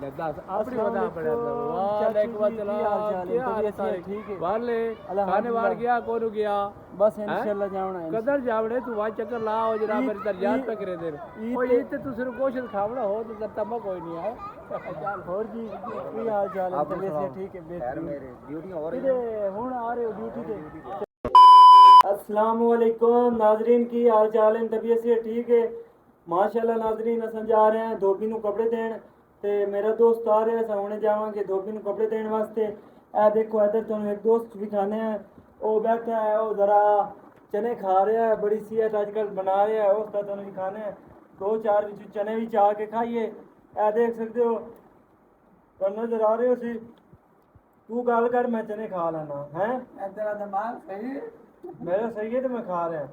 दस अपनी बता पड़े वालेकुम अस्सलाम क्या हाल है ठीक है वाले खाने वाल गया कौन गया बस इंशाल्लाह जावना है कदर जावड़े तू वहां चक्कर लाओ जरा मेरी तरजात पे करे दे ओ ईद ते तू सिर्फ कोशिश खावड़ा हो तो तमा कोई नहीं है चल और जी की हाल चाल है तबीयत से ठीक है खैर मेरे ड्यूटी हो रही है हुन आ रहे हो ड्यूटी पे अस्सलाम वालेकुम नाजरीन की हाल चाल है तबीयत से ठीक है माशाल्लाह नाजरीन असन जा रहे हैं धोबी नु कपड़े देन ਤੇ ਮੇਰਾ ਦੋਸਤ ਆ ਰਿਹਾ ਸੀ ਹੁਣੇ ਜਾਵਾਂਗੇ ਧੋਬੀ ਨੂੰ ਕੱਪੜੇ ਦੇਣ ਵਾਸਤੇ ਇਹ ਦੇਖੋ ਇੱਧਰ ਤੁਹਾਨੂੰ ਇੱਕ ਦੋਸਤ ਵਿਖਾਣੇ ਆ ਉਹ ਬੈਠਾ ਹੈ ਉਹ ਜ਼ਰਾ ਚਨੇ ਖਾ ਰਿਹਾ ਹੈ ਬੜੀ ਸਿਹਤ ਅੱਜ ਕੱਲ੍ਹ ਬਣਾ ਰਿਹਾ ਹੈ ਉਸ ਦਾ ਤੁਹਾਨੂੰ ਵਿਖਾਣੇ ਆ ਦੋ ਚਾਰ ਵਿੱਚ ਚਨੇ ਵੀ ਚਾਹ ਕੇ ਖਾਈਏ ਇਹ ਦੇਖ ਸਕਦੇ ਹੋ ਤੁਹਾਨੂੰ ਨਜ਼ਰ ਆ ਰਹੇ ਹੋ ਸੀ ਤੂੰ ਗੱਲ ਕਰ ਮੈਂ ਚਨੇ ਖਾ ਲੈਣਾ ਹੈ ਤੇਰਾ ਦਿਮਾਗ ਸਹੀ ਹੈ ਮੇਰਾ ਸਹੀ ਹੈ ਤੇ ਮੈਂ ਖਾ ਰਿਹਾ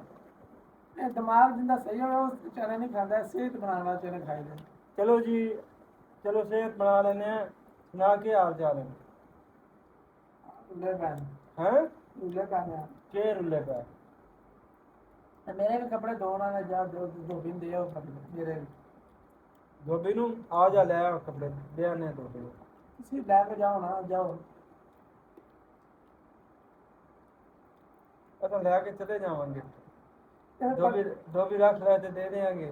ਇਹ ਦਿਮਾਗ ਜਿੰਦਾ ਸਹੀ ਹੋਵੇ ਉਸ ਚਨੇ ਨਹੀਂ ਖਾਂਦਾ ਸਿਹਤ ਬਣਾਉਣ ਵਾਸਤੇ ਚਨੇ ਖਾਈਦੇ ਚਲੋ ਜੀ चलो सेहत बना लेने हैं ना के हाल चाल है रुले पैन हैं रुले पैन है के रुले पे मेरे भी कपड़े धोना ने जा दो धोबी दे आओ कपड़े मेरे धोबी नु आ जा ले आओ कपड़े दे आने धोबी नु किसी लेके जाओ ना जाओ अच्छा लेके चले जावांगे धोबी रख ले ते दे देंगे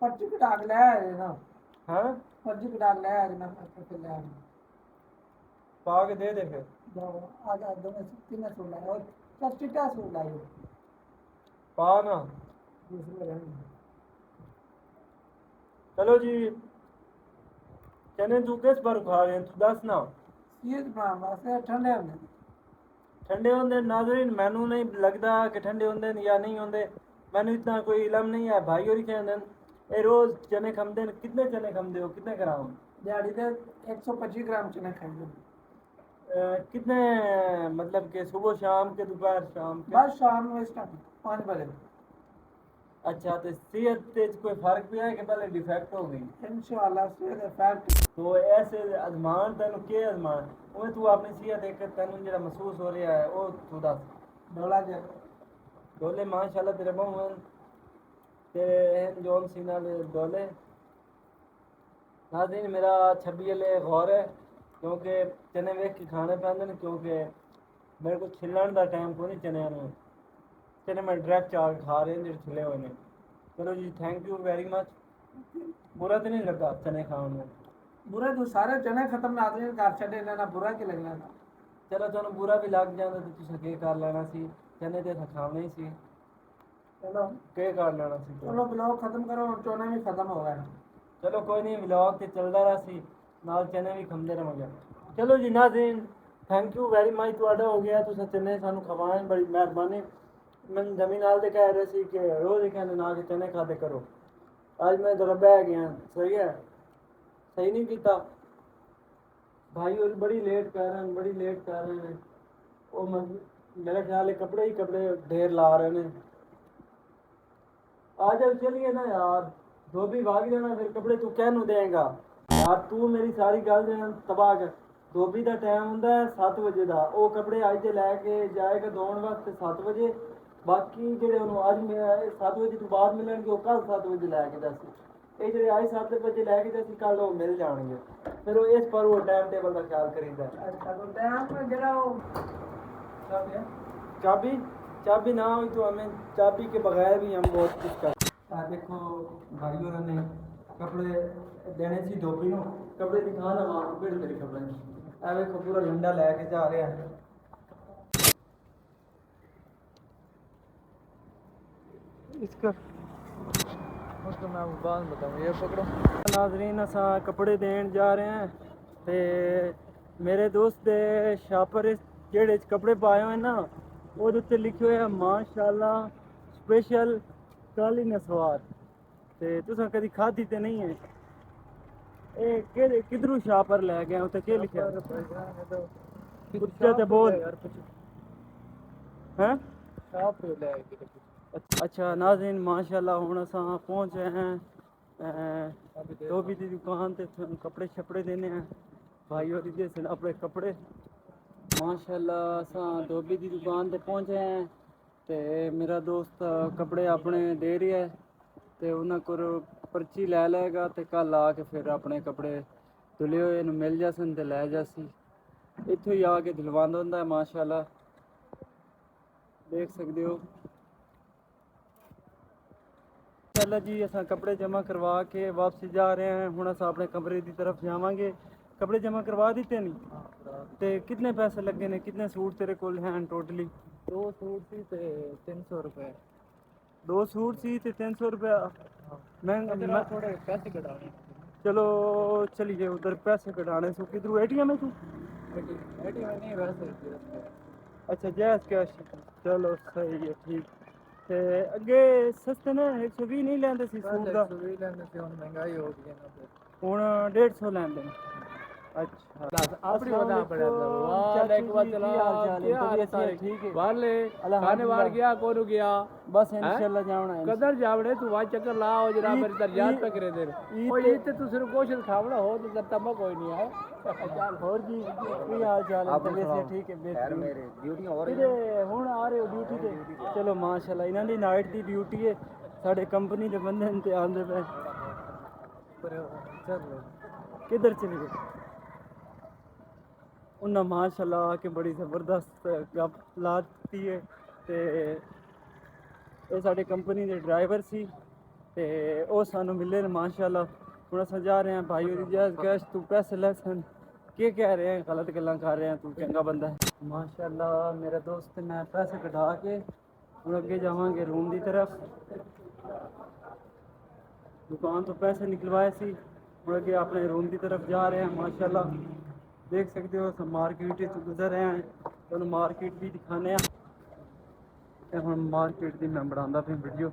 पर्ची कटा के ले आए ना हाँ पर्ची कटा के ले आए ना फिर ले आए पा के दे दे फिर जाओ आज आज दो में तीन सूट लाए और सब चिट्टा सूट लाए पा ना दूसरे रहने चलो जी चने तू किस पर खा रहे हैं तू दस ना सीध बनाने वास्ते ठंडे होने ठंडे होंदे नाज़रीन मैनू नहीं लगता कि ठंडे होंदे या नहीं होंदे मैनू इतना कोई इलम नहीं है भाई और कहते ये रोज चने खमदे कितने चने खमदे हो कितने ग्राम दिहाड़ी के 125 ग्राम चने खाएंगे कितने मतलब के सुबह शाम के दोपहर शाम के बस शाम में इस टाइम 5 बजे अच्छा तो सेहत ते कोई फर्क भी है कि पहले डिफेक्ट हो गई इंशाल्लाह से फैक्ट तो ऐसे अजमान तेन के अजमान उन्हें तू अपनी सेहत एक तेन जो महसूस हो रहा है वो तू दस डोला जे डोले माशाल्लाह तेरे मोहन तेरे जोन सीना डोले नाज़रीन मेरा 26 ले गौर है क्योंकि चने वेख के खाने पैंदे ने क्योंकि मेरे को छिलण का टाइम को नहीं चने में चने मैं डायरेक्ट चाल खा रहे हैं जो छिले हुए ने चलो जी थैंक यू वेरी मच बुरा तो नहीं लगा चने खाने में बुरा तो सारे चने खत्म ना आते घर छड़े ना बुरा के लगना था चलो तुहानू बुरा भी लग जाता तो तुसीं के कर लेना सी चने ते खाने ही सी चलो के कर लेना सी चलो ब्लॉग खत्म करो और चोने भी खत्म हो गए चलो कोई नहीं व्लॉग ते चलदा रहा सी नाल चने भी खंदे रहांगे चलो जी नाज़रीन थैंक यू वेरी मच तुहाडा हो गया तुसीं चने सानू खवाएं बड़ी मेहरबानी मैं जमीन नाल ते कह रहे सी कि रोज ही कहंदे ना कि चने खाते करो आज मैं जरा बह गया सही है सही नहीं कीता भाई और बड़ी लेट कर रहे हैं बड़ी लेट कर रहे हैं वो मेरे ख्याल है कपड़े ही कपड़े ढेर ला रहे हैं आ जाओ चलिए ना यार धोबी भाग जाना फिर कपड़े तू कहनू देगा यार तू मेरी सारी गल तबाह कर धोबी का टाइम होंगे 7 बजे का वो कपड़े अज से लैके जाएगा धोने वास्ते 7 बजे बाकी जेडे अज 7 बजे तो बाद मिलणगे वो कल 7 बजे लैके दस ये जो अज 7 बजे लैके दस कल वो मिल जाएंगे फिर वो इस पर वो टाइम टेबल का ख्याल करीदा चाबी चाबी ना हुई तो हमें चाबी के बगैर भी हम बहुत कुछ कर देखो भाइयों ने कपड़े देने सी धोबी नो कपड़े दिखाना वहाँ पेड़ तेरे कपड़े ए देखो पूरा झंडा लेके जा रहा है इसका उसको मैं बाद बताऊँ ये पकड़ो नाजरीन असा कपड़े देन जा रहे हैं ते मेरे दोस्त दे शापर जेड़े कपड़े पाए हुए ना वो उत्ते लिखे हुए माशाल्लाह स्पेशल काली नसवार ते तुसां कदी खाधी ते नहीं है ए किधरू शापर ले गए उत्ते के लिखा कुत्ते ते बोल हैं शाप ले अच्छा नाज़रीन माशाल्लाह हुण असां पहुंच गए हैं धोबी दी दुकान ते कपड़े छपड़े देने हैं भाई और दे सन अपने कपड़े माशाल्लाह असां धोबी दी दुकान ते पहुंचे हैं ते मेरा दोस्त कपड़े अपने दे रहा है ते उन्हां को ਪਰਚੀ ਲੈ ਲਏਗਾ ਤੇ ਕੱਲ ਆ ਕੇ ਫਿਰ ਆਪਣੇ ਕੱਪੜੇ ਧੁਲੇ ਹੋਏ ਨੂੰ ਮਿਲ ਜਾਸਨ ਤੇ ਲੈ ਜਾਸੀ। ਇੱਥੋਂ ਹੀ ਆ ਕੇ ਧੁਲਵਾਉਂਦਾ ਹੁੰਦਾ ਹੈ ਮਾਸ਼ਾਅੱਲਾ, ਦੇਖ ਸਕਦੇ ਹੋ। चलो जी असा कपड़े जमा करवा के वापसी जा रहे हैं। हुण अस अपने कमरे की तरफ जावांगे। कपड़े जमा करवा दिते नहीं ते कितने पैसे लगे ने? कितने सूट तेरे कोल हैं टोटली? 2 सूट सी ते 300 रुपए। 2 सूट सी ते 300 रुपया। मैं थोड़े पैसे कटाने। चलो चलिए उधर पैसे कटाने सो किधरू ATM है तू? एटीएम नहीं वैसे। अच्छा जैस कैश। चलो सही है ठीक। ते अगे सस्ते ने 120 नहीं लेंदे सी सूट दा, 120 लेने से हुन महंगाई हो गई है ना फिर। हुण 150 लैंदे ने। अच्छा अपनी बता पड़ा था। वालेकुम सलाम, क्या हाल है? ठीक है वाले खाने वार गया कौन गया? बस इंशाल्लाह जावना है। कदर जावड़े तू वहाँ चक्कर लाओ जरा मेरी तर याद पे करे दे। ओ ईद ते तू सिर्फ गोश्त खावड़ा हो तो तम्मा कोई नहीं है। चल और जी की हाल चाल है? तबीयत से ठीक है? खैर मेरे ड्यूटी हो रही किधे हुण आ रहे हो ड्यूटी ते? चलो माशाल्लाह इन्हां दी नाइट दी ड्यूटी है, साडे कंपनी दे बंदे ने ते आंदे पे। पर चल किधर चले गए? उन्हें माशाल्लाह आके बड़ी ज़बरदस्त गप लाती है। ते ये साडे कंपनी दे ड्राइवर सी ते ओ सानू मिले ने माशाल्लाह। हुण अस जा रहे हैं भाई होरी जैस कैश तू पैसे ले सन क्या कह रहे हैं? गलत गल्लां कर रहे हैं, तू चंगा बंदा है माशाल्लाह। मेरा दोस्त मैं पैसे कटा के हुण अगे जावांगे रूम की तरफ। दुकान तो पैसे निकलवाए सी, हुण अगे अपने रूम की तरफ जा रहे हैं माशाल्लाह। देख सकते हो सब मार्केट से गुजर रहे हैं, तो मार्केट भी दिखाने हैं। हुण मार्केट की मैं बनांदा पे वीडियो।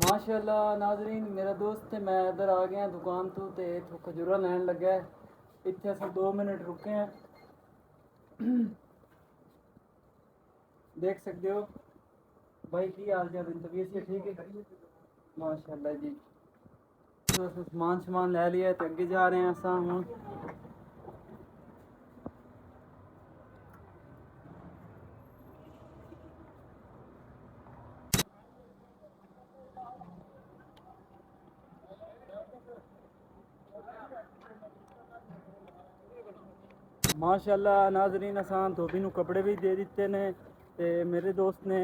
माशाल्लाह नाजरीन मेरा दोस्त है, मैं इधर आ गया दुकान तो ते इत्थों खजूरा लैन लगा है। इत्थे अस 2 मिनट रुके हैं। देख सकते हो भाई की हाल चाल? तबीयत से ठीक है माशाल्लाह जी। तो सामान शमान ले लिया तो अगे जा रहे हैं असा हुण। माशाल्लाह नाजरीन असां धोबी नूं कपड़े भी दे दिते ने ते मेरे दोस्त ने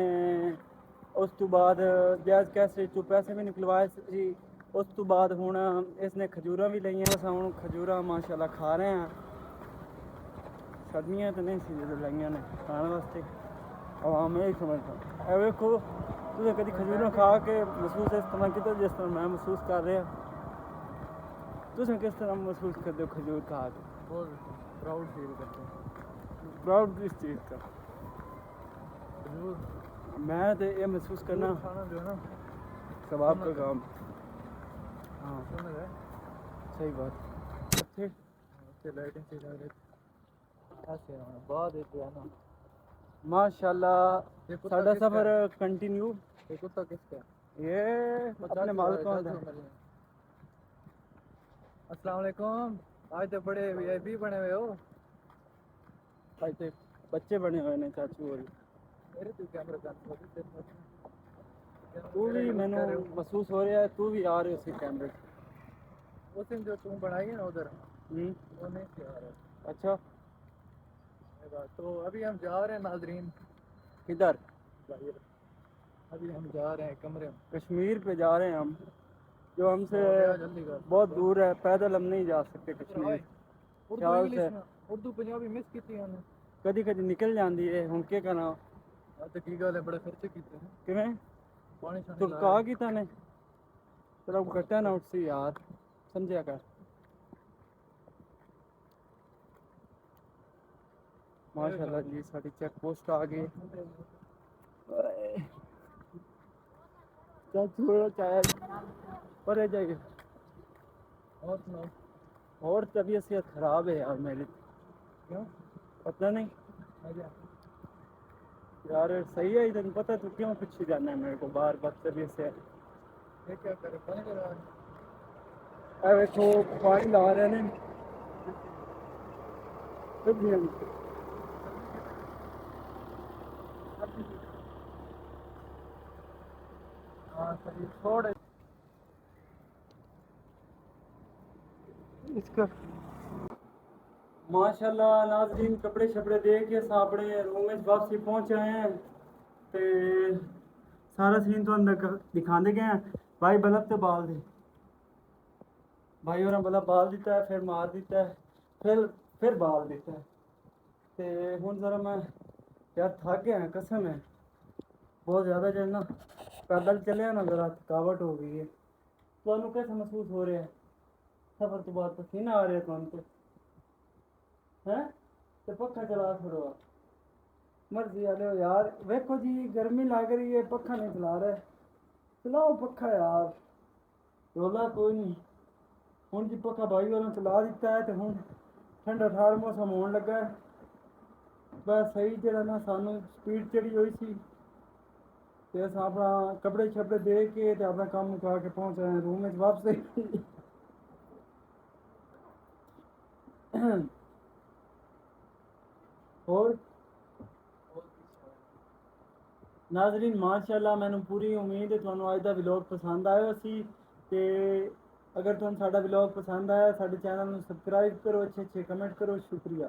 उस तो बाद जायज़ कैसे चो पैसे भी निकलवाए सी। उस तो बाद हुण इसने खजूरा भी लईयां। असां हुण खजूरा माशाल्लाह खा रहे हैं। छड्डनियां तो नहीं सी जो लईयां ने खाने वास्ते आवाम यही समझता। ए वेखो तुसें कदी खजूरा खा के महसूस इस तरह कीता जिस तरह मैं महसूस कर रहा? तुसें किस तरह महसूस करदे हो खजूर खा के? बहुत प्राउड फील करते हैं। प्राउड किस चीज़ का? जरूर मैं तो ये महसूस करना खाना जो है ना सवाब का काम। हाँ सुन है सही बात। अच्छे अच्छे लाइटिंग से लग रहे ऐसे होना बाद एक है ना माशाल्लाह। ये कुत्ता साडा किसका सफ़र है? कंटिन्यू। ये कुत्ता किसका है? ये अपने मालिकों का। अस्सलाम वालेकुम। आज तो बड़े वीआईपी बने हुए हो। आज तो बच्चे बने हुए ने चाचू और मेरे तो कैमरा तू भी मैनू महसूस हो रहा है, तू भी आ रहे हो उसी कैमरे से। उस दिन जो तुम बनाई है ना उधर हम्म, वो नहीं से आ रहा अच्छा है। तो अभी हम जा रहे हैं नाजरीन किधर? बाहर। अभी हम जा रहे हैं कमरे में। कश्मीर पे जा रहे हैं हम, जो हमसे जल्दी कर। बहुत दूर है। पैदल हम नहीं जा सकते कश्मीर। उर्दू ख्याल इंग्लिश से में उर्दू पंजाबी मिस की थी हमने। कदी कदी निकल जाती है। हुण क्या करना? तो की गल है बड़े खर्चे कीते हैं। किवें पानी शानी तू लाया। कहा कि तने तेरा कट्टा ना उठ सी यार, समझिया कर। माशाल्लाह जी साडी चेक पोस्ट आ गई। छोड़ो चाहे परे जाइए। और सुनाओ। और तबीयत सेहत खराब है यार मेरी। क्यों? पता नहीं अच्छा। यार, सही है इधर पता तो क्यों पीछे जाना है मेरे को बार बार तबीयत सेहत। ये क्या करे, पानी करा। अरे तो पानी ला रहे हैं हाँ सही, छोड़ इसका। माशाल्लाह नाज़रीन, कपड़े शपड़े दे के अस अपने रूम में वापसी पहुंच आए हैं ते सारा सीन तो अंदर दिखाने गए हैं। भाई बल्ब तो बाल दे, भाई और बल्ब बाल दिता है, फिर मार दिता है, फिर बाल दिता है। ते हुन जरा मैं यार थक गया कसम है बहुत ज़्यादा जो है ना, पैदल चले ना जरा थकावट हो गई है। तो कैसा महसूस हो रहा है? सफर तो बाद पसीना आ रहा है तो हैं? तो पक्का चला छोड़ो आप। मर्जी वाले हो यार। देखो जी गर्मी लग रही है, पक्का नहीं चला रहा है। चलाओ पक्का यार, रोला कोई नहीं। हूँ जी पक्का भाई वालों चला दिता है तो हूँ ठंडा ठार मौसम होने लगा है। बस सही जरा ना सानू स्पीड चढ़ी हुई सी ते अस अपना कपड़े शपड़े दे के ते अपना काम मुका के पहुंच आए हैं रूम में वापस। और नाजरीन माशाल्लाह मैंने पूरी उम्मीद है ਤੁਹਾਨੂੰ ਅੱਜ ਦਾ ਵਲੌਗ ਪਸੰਦ ਆਇਆ ਸੀ ਤੇ अगर ਤੁਹਾਨੂੰ ਸਾਡਾ ਵਲੌग पसंद आया साडे चैनल ਨੂੰ सब्सक्राइब करो, अच्छे अच्छे कमेंट करो। शुक्रिया।